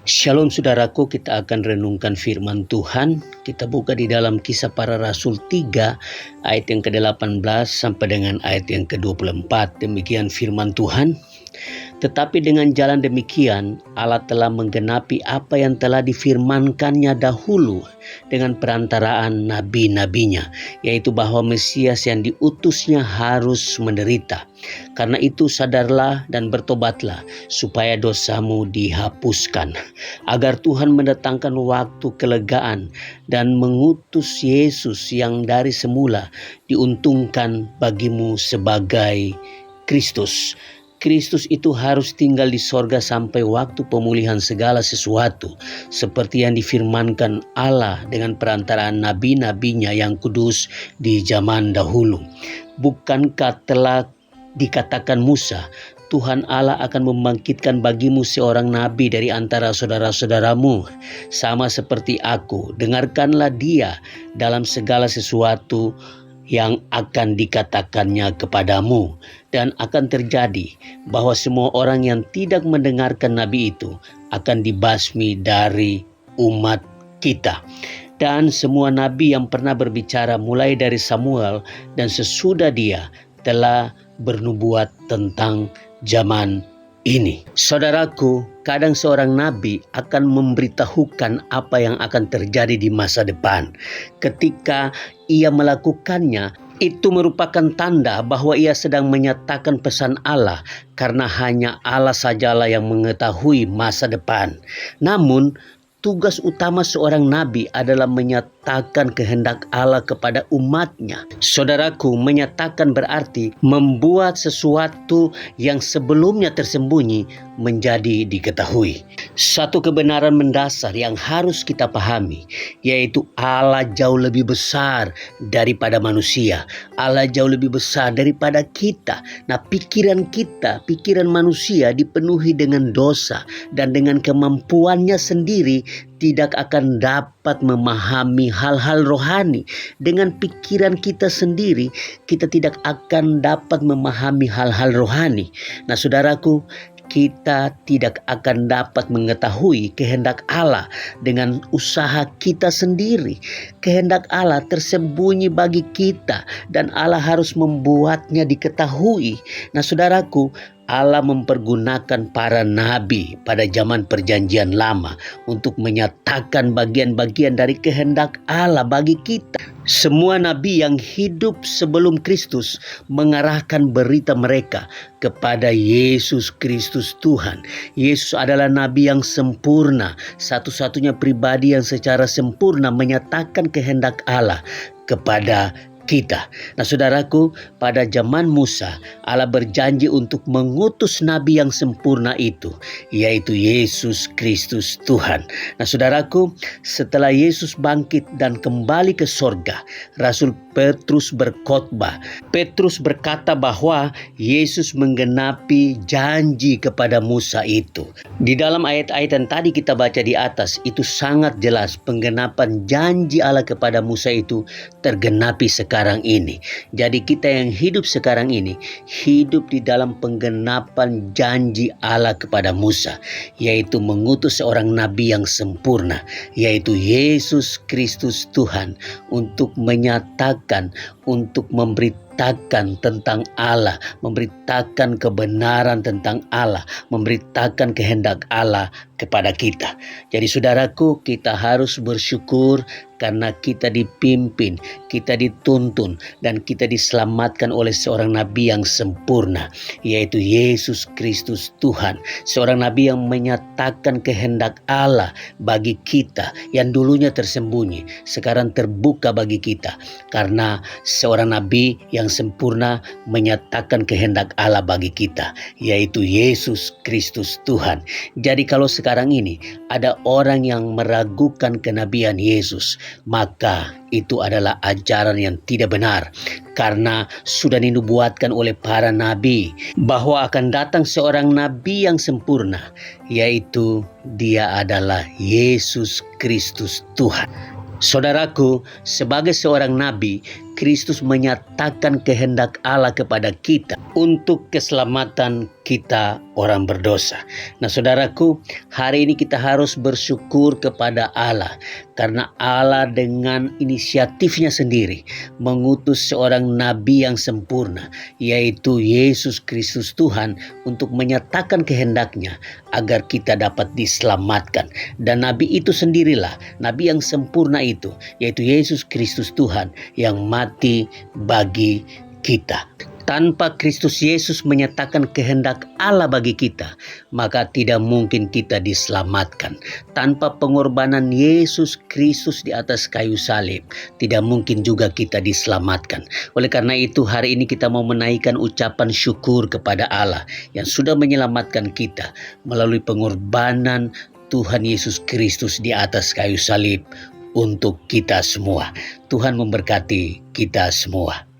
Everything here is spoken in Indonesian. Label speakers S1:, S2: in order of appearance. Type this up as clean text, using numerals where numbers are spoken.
S1: Shalom saudaraku, kita akan renungkan firman Tuhan. Kita buka di dalam Kisah Para Rasul 3 ayat yang ke-18 sampai dengan ayat yang ke-24. Demikian firman Tuhan. Tetapi dengan jalan demikian, Allah telah menggenapi apa yang telah difirmankannya dahulu dengan perantaraan nabi-nabinya, yaitu bahwa Mesias yang diutusnya harus menderita. Karena itu sadarlah dan bertobatlah, supaya dosamu dihapuskan, agar Tuhan mendatangkan waktu kelegaan dan mengutus Yesus yang dari semula diuntungkan bagimu sebagai Kristus. Kristus itu harus tinggal di sorga sampai waktu pemulihan segala sesuatu, seperti yang difirmankan Allah dengan perantaraan nabi-nabinya yang kudus di zaman dahulu. Bukankah telah dikatakan Musa, Tuhan Allah akan membangkitkan bagimu seorang nabi dari antara saudara-saudaramu, sama seperti aku. Dengarkanlah dia dalam segala sesuatu yang akan dikatakannya kepadamu. Dan akan terjadi bahwa semua orang yang tidak mendengarkan nabi itu akan dibasmi dari umat kita. Dan semua nabi yang pernah berbicara mulai dari Samuel dan sesudah dia telah bernubuat tentang zaman ini. Saudaraku, kadang seorang nabi akan memberitahukan apa yang akan terjadi di masa depan. Ketika ia melakukannya, itu merupakan tanda bahwa ia sedang menyatakan pesan Allah, karena hanya Allah sajalah yang mengetahui masa depan. Namun, tugas utama seorang nabi adalah menyatakan kehendak Allah kepada umatnya. Saudaraku, menyatakan berarti membuat sesuatu yang sebelumnya tersembunyi menjadi diketahui. Satu kebenaran mendasar yang harus kita pahami, yaitu Allah jauh lebih besar daripada manusia. Allah jauh lebih besar daripada kita. Nah, pikiran kita, pikiran manusia dipenuhi dengan dosa, dan dengan kemampuannya sendiri tidak akan dapat memahami hal-hal rohani. Dengan pikiran kita sendiri, kita tidak akan dapat memahami hal-hal rohani. Nah, saudaraku, kita tidak akan dapat mengetahui kehendak Allah dengan usaha kita sendiri. Kehendak Allah tersembunyi bagi kita, dan Allah harus membuatnya diketahui. Nah, saudaraku, Allah mempergunakan para nabi pada zaman perjanjian lama untuk menyatakan bagian-bagian dari kehendak Allah bagi kita. Semua nabi yang hidup sebelum Kristus mengarahkan berita mereka kepada Yesus Kristus Tuhan. Yesus adalah nabi yang sempurna, satu-satunya pribadi yang secara sempurna menyatakan kehendak Allah kepada kita. Nah, saudaraku, pada zaman Musa, Allah berjanji untuk mengutus nabi yang sempurna itu, yaitu Yesus Kristus Tuhan. Nah, saudaraku, setelah Yesus bangkit dan kembali ke sorga, Rasul Petrus berkhotbah. Petrus berkata bahwa Yesus menggenapi janji kepada Musa itu. Di dalam ayat-ayat yang tadi kita baca di atas, itu sangat jelas penggenapan janji Allah kepada Musa itu tergenapi sekarang ini. Jadi kita yang hidup sekarang ini hidup di dalam penggenapan janji Allah kepada Musa, yaitu mengutus seorang nabi yang sempurna, yaitu Yesus Kristus Tuhan, untuk menyatakan, untuk memberitakan tentang Allah, memberitakan kebenaran tentang Allah, memberitakan kehendak Allah kepada kita. Jadi saudaraku, kita harus bersyukur karena kita dipimpin, kita dituntun, dan kita diselamatkan oleh seorang nabi yang sempurna, yaitu Yesus Kristus Tuhan. Seorang nabi yang menyatakan kehendak Allah bagi kita, yang dulunya tersembunyi, sekarang terbuka bagi kita. Karena seorang nabi yang sempurna menyatakan kehendak Allah bagi kita, yaitu Yesus Kristus Tuhan. Jadi kalau sekarang ini ada orang yang meragukan kenabian Yesus, maka itu adalah ajaran yang tidak benar, karena sudah dinubuatkan oleh para nabi bahwa akan datang seorang nabi yang sempurna, yaitu dia adalah Yesus Kristus Tuhan. Saudaraku, sebagai seorang nabi, Kristus menyatakan kehendak Allah kepada kita untuk keselamatan kita orang berdosa. Nah saudaraku, hari ini kita harus bersyukur kepada Allah karena Allah dengan inisiatifnya sendiri mengutus seorang nabi yang sempurna, yaitu Yesus Kristus Tuhan, untuk menyatakan kehendaknya agar kita dapat diselamatkan. Dan nabi itu sendirilah, nabi yang sempurna itu, yaitu Yesus Kristus Tuhan yang mati bagi kita. Tanpa Kristus Yesus menyatakan kehendak Allah bagi kita, maka tidak mungkin kita diselamatkan. Tanpa pengorbanan Yesus Kristus di atas kayu salib, tidak mungkin juga kita diselamatkan. Oleh karena itu, hari ini kita mau menaikkan ucapan syukur kepada Allah yang sudah menyelamatkan kita melalui pengorbanan Tuhan Yesus Kristus di atas kayu salib untuk kita semua. Tuhan memberkati kita semua.